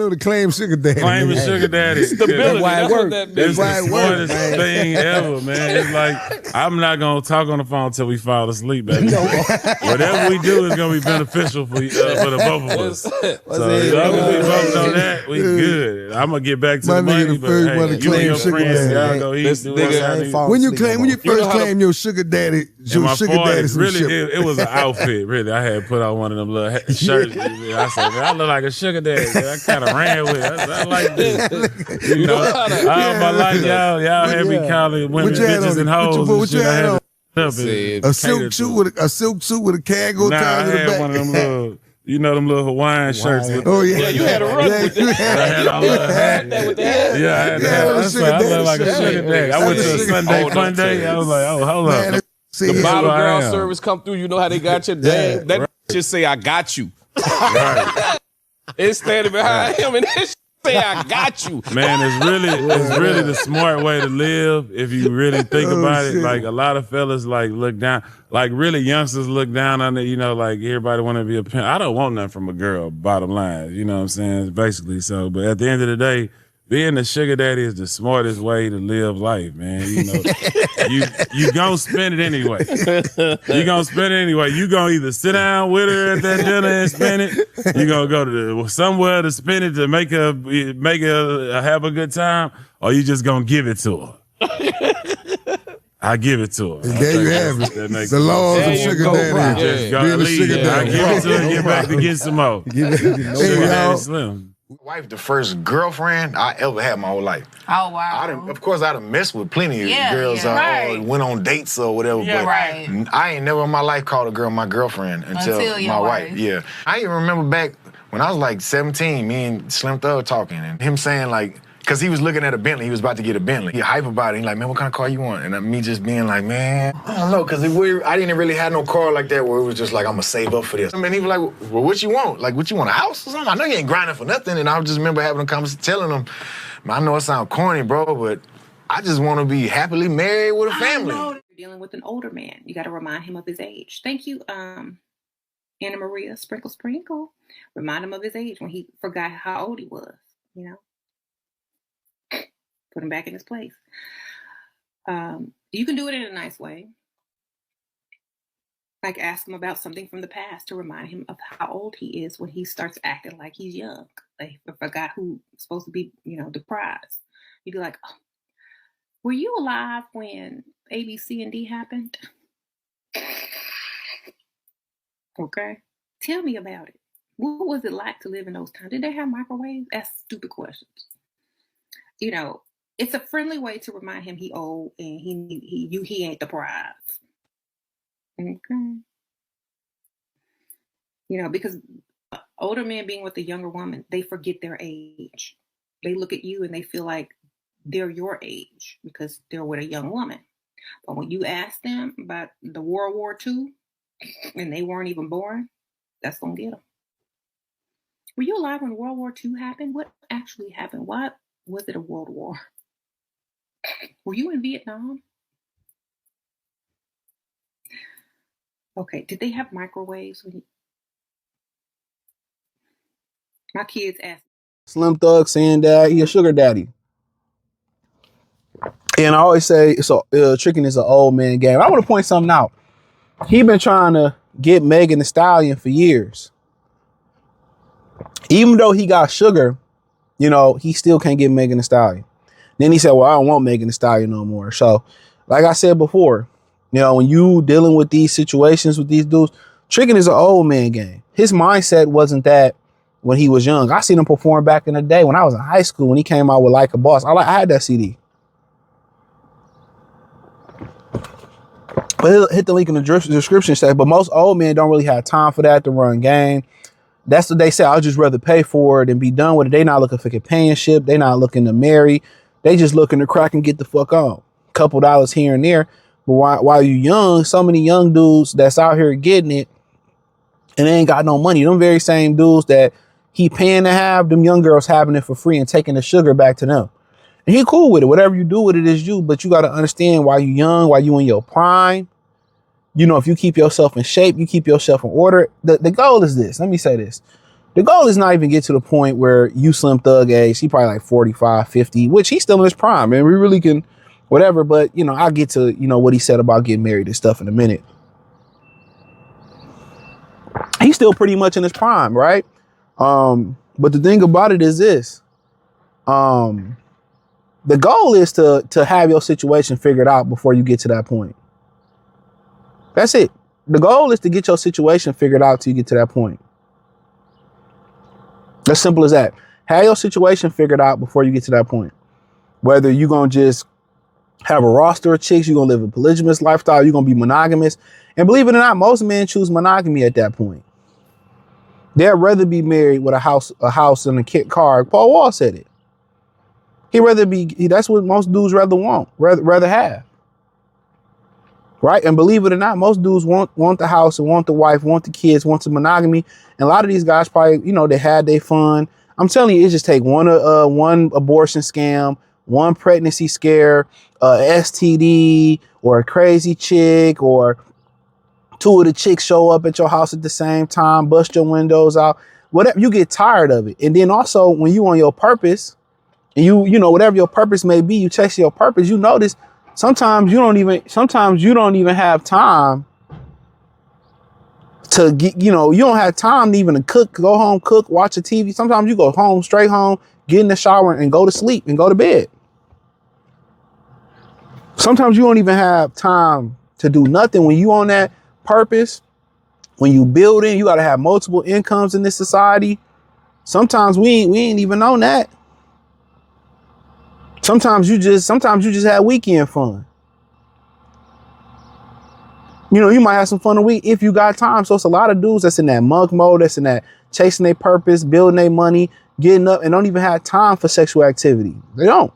No, the claim sugar daddy. Claiming sugar daddy. Stability. That's what that It's means. the smartest thing ever, man. It's like, I'm not going to talk on the phone until we fall asleep, baby. Whatever we do is going to be beneficial for the both of us. So as long as we both know that, we good. I'm going to get back to the money, but hey, you and your friends, y'all go eat. When you first claim your sugar daddy, your sugar daddy some really, shit. it was an outfit, really. I had put on one of them little shirts. I said, man, I look like a sugar daddy. I kind of ran with it. I like this. You know, all my life, y'all had me calling women bitches and hoes and shit. I had a silk suit with a cargo tie to the back. I had one of them little, you know, them little Hawaiian shirts. Oh yeah, yeah, you had a rug with that. I had a little hat. With the hat. Yeah, I had that. I look like a sugar daddy. I went to a Sunday fun day. I was like, oh, hold up. The bottle girl service come through. You know how they got your name. That just say, I got you. Right. It's standing behind him and that say, I got you. Man, it's really the smart way to live if you really think about it. Like a lot of fellas like look down, like really youngsters look down on it, you know, like everybody want to be a pimp. I don't want nothing from a girl, bottom line, you know what I'm saying? Basically, so, but at the end of the day, being a sugar daddy is the smartest way to live life, man. You know, you gonna spend it anyway. You gonna spend it anyway. You gonna either sit down with her at that dinner and spend it. You gonna go to somewhere to spend it to make her have a good time, or you just gonna give it to her. I give it to her. There you have it. The laws of sugar daddy. Just gotta leave. I give it to her and get back to get some more. Sugar daddy Slim. Wife, the first girlfriend I ever had my whole life. Oh, wow. Of course, I done messed with plenty of girls or went on dates or whatever, but I ain't never in my life called a girl my girlfriend until my wife. Yeah. I even remember back when I was like 17, me and Slim Thug talking, and him saying like, because he was looking at a Bentley, he was about to get a Bentley. He hype about it. He like, man, what kind of car you want? And me just being like, man, I don't know, because I didn't really have no car like that where it was just like, I'm going to save up for this. I mean, he was like, well, what you want? Like, what you want, a house or something? I know you ain't grinding for nothing. And I just remember having a conversation, telling him, I know it sounds corny, bro, but I just want to be happily married with a family. You're dealing with an older man. You got to remind him of his age. Thank you, Anna Maria, Sprinkle Sprinkle. Remind him of his age when he forgot how old he was, you know? Put him back in his place. You can do it in a nice way. Like ask him about something from the past to remind him of how old he is when he starts acting like he's young. Like I forgot who's supposed to be, you know, the prize. You'd be like, oh, were you alive when A, B, C, and D happened? Okay. Tell me about it. What was it like to live in those times? Did they have microwaves? Ask stupid questions. You know, it's a friendly way to remind him he old and he ain't the prize. Okay. You know, because older men being with a younger woman, they forget their age. They look at you and they feel like they're your age because they're with a young woman. But when you ask them about the World War II and they weren't even born, that's gonna get them. Were you alive when World War II happened? What actually happened? Why was it a world war? Were you in Vietnam? Okay, did they have microwaves? My kids asked. Slim Thug saying that he a sugar daddy. And I always say, so tricking is an old man game. I want to point something out. He been trying to get Megan Thee Stallion for years. Even though he got sugar, you know, he still can't get Megan Thee Stallion. Then he said, well, I don't want Megan Thee Stallion no more. So, like I said before, you know, when you dealing with these situations with these dudes, tricking is an old man game. His mindset wasn't that when he was young. I seen him perform back in the day when I was in high school when he came out with Like a Boss. I had that CD. But hit the link in the description section. But most old men don't really have time for that to run game. That's what they say. I'll just rather pay for it and be done with it. They not looking for companionship. They not looking to marry. They just looking to crack and get the fuck on. Couple dollars here and there. But while you young, so many young dudes that's out here getting it and they ain't got no money. Them very same dudes that he paying to have, them young girls having it for free and taking the sugar back to them. And he cool with it. Whatever you do with it is you. But you got to understand while you young, while you in your prime, you know, if you keep yourself in shape, you keep yourself in order. The goal is this. Let me say this. The goal is not even get to the point where you Slim Thug age. He probably like 45, 50, which he's still in his prime, and we really can whatever. But, you know, I'll get to, you know, what he said about getting married and stuff in a minute. He's still pretty much in his prime, right? But the thing about it is this. The goal is to have your situation figured out before you get to that point. That's it. The goal is to get your situation figured out till you get to that point. As simple as that. Have your situation figured out before you get to that point. Whether you're going to just have a roster of chicks, you're going to live a polygamous lifestyle, you're going to be monogamous. And believe it or not, most men choose monogamy at that point. They'd rather be married with a house and a car. Paul Wall said it. That's what most dudes rather have. Right? And believe it or not, most dudes want the house and want the wife, want the kids, want the monogamy. And a lot of these guys probably, you know, they had their fun. I'm telling you, it just take one abortion scam, one pregnancy scare, STD, or a crazy chick, or two of the chicks show up at your house at the same time, bust your windows out, whatever. You get tired of it. And then also when you on your purpose, and you know, whatever your purpose may be, you chase your purpose, you notice sometimes you don't even have time to get, you know, you don't have time even to cook, go home, cook, watch a TV. Sometimes you go home, straight home, get in the shower and go to sleep and go to bed. Sometimes you don't even have time to do nothing when you on that purpose. When you building, you got to have multiple incomes in this society. Sometimes we ain't even on that. Sometimes you just have weekend fun. You know, you might have some fun a week if you got time. So it's a lot of dudes that's in that monk mode, that's in that chasing their purpose, building their money, getting up, and don't even have time for sexual activity. They don't.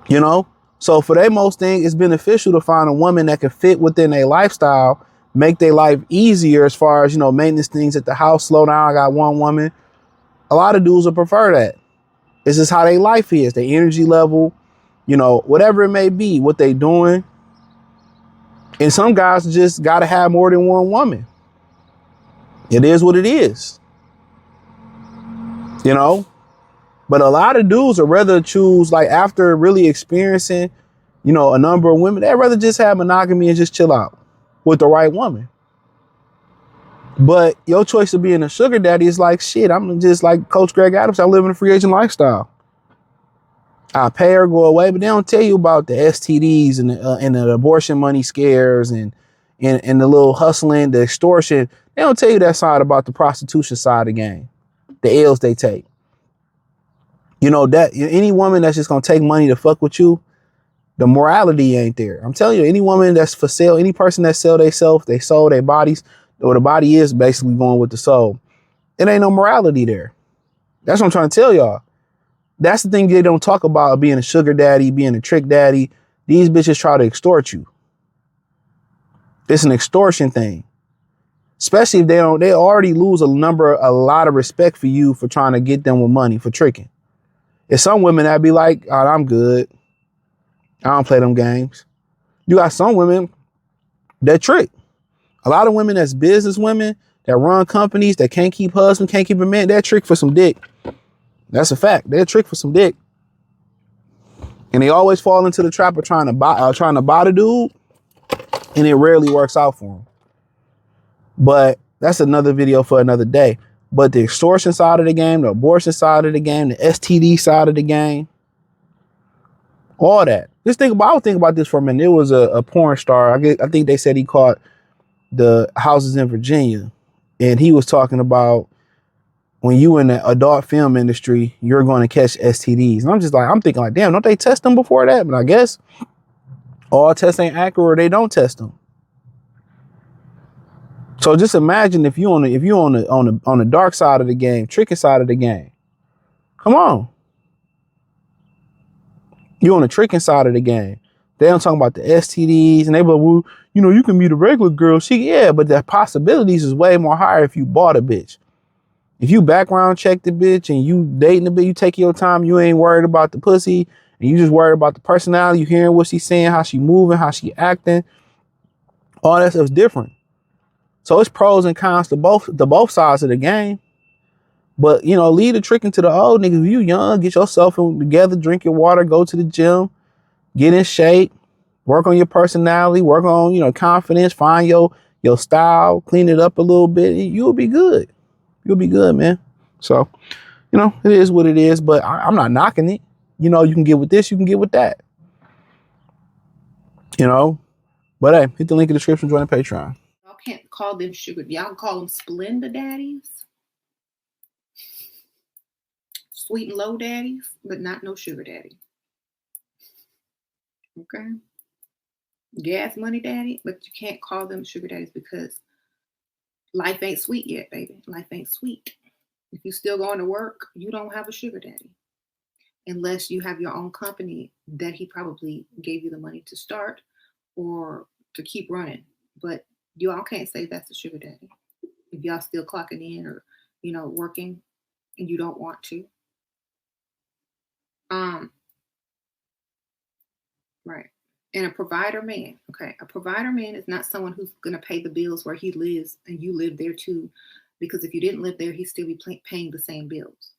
You know? So for their most thing, it's beneficial to find a woman that can fit within their lifestyle, make their life easier as far as, you know, maintenance things at the house, slow down. I got one woman. A lot of dudes will prefer that. This is how their life is, their energy level, you know, whatever it may be, what they doing. And some guys just got to have more than one woman. It is what it is. You know, but a lot of dudes would rather choose, like, after really experiencing, you know, a number of women, they'd rather just have monogamy and just chill out with the right woman. But your choice of being a sugar daddy is like, shit, I'm just like Coach Greg Adams. I live in a free agent lifestyle. I pay her, go away, but they don't tell you about the STDs and the abortion money scares and the little hustling, the extortion. They don't tell you that side about the prostitution side of the game, the L's they take. You know, that any woman that's just going to take money to fuck with you, the morality ain't there. I'm telling you, any woman that's for sale, any person that sell themselves, they sold their bodies, or the body is basically going with the soul. It ain't no morality there. That's what I'm trying to tell y'all. That's the thing they don't talk about, being a sugar daddy, being a trick daddy. These bitches try to extort you. It's an extortion thing. Especially if they already lose a lot of respect for you for trying to get them with money, for tricking. It's some women that be like, oh, I'm good. I don't play them games. You got some women that trick. A lot of women that's business women that run companies that can't keep husband, can't keep a man, they're trick for some dick. That's a fact. They're trick for some dick. And they always fall into the trap of trying to buy the dude, and it rarely works out for them. But that's another video for another day. But the extortion side of the game, the abortion side of the game, the STD side of the game, all that. I was thinking about this for a minute. It was a porn star. I think they said he caught the houses in Virginia, and he was talking about when you in the adult film industry, you're going to catch STDs. And I'm thinking like, damn, don't they test them before that? But I guess all tests ain't accurate, or they don't test them. So just imagine if you on the dark side of the game, tricking side of the game. Come on. You on the tricking side of the game. They don't talk about the STDs, and they but well, you know, you can meet a regular girl. But the possibilities is way more higher if you bought a bitch. If you background check the bitch and you dating the bitch, you take your time, you ain't worried about the pussy, and you just worried about the personality, you hearing what she's saying, how she moving, how she acting. All that stuff's different. So it's pros and cons to both sides of the game. But, you know, leave the tricking to the old niggas. If you young, get yourself together, drink your water, go to the gym, get in shape, work on your personality, work on, you know, confidence, find your style, clean it up a little bit. You'll be good. You'll be good, man. So, you know, it is what it is, but I'm not knocking it. You know, you can get with this, you can get with that. You know, but hey, hit the link in the description, join the Patreon. Y'all can't call them sugar. Y'all can call them Splenda daddies, sweet and low daddies, but not no sugar daddy. Okay? Gas money daddy, but you can't call them sugar daddies because life ain't sweet yet, baby. Life ain't sweet. If you still going to work, you don't have a sugar daddy. Unless you have your own company that he probably gave you the money to start or to keep running. But you all can't say that's a sugar daddy. If y'all still clocking in or, you know, working and you don't want to. Right. And a provider man. Okay. A provider man is not someone who's going to pay the bills where he lives and you live there too. Because if you didn't live there, he'd still be paying the same bills.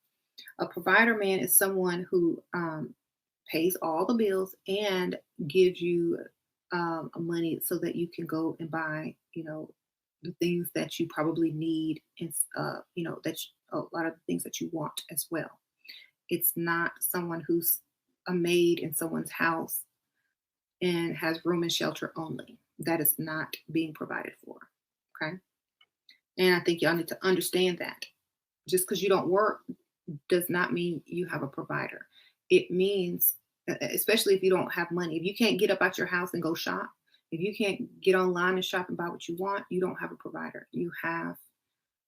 A provider man is someone who pays all the bills and gives you money so that you can go and buy, you know, the things that you probably need and, you know, a lot of the things that you want as well. It's not someone who's a maid in someone's house and has room and shelter only. That is not being provided for. Okay. And I think y'all need to understand that. Just because you don't work does not mean you have a provider. It means, especially if you don't have money, if you can't get up out your house and go shop, if you can't get online and shop and buy what you want, you don't have a provider. You have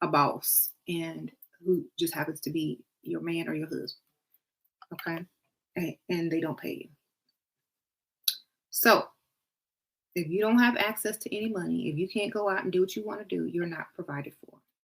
a boss, and who just happens to be your man or your husband. Okay. And they don't pay you. So if you don't have access to any money, if you can't go out and do what you want to do, you're not provided for.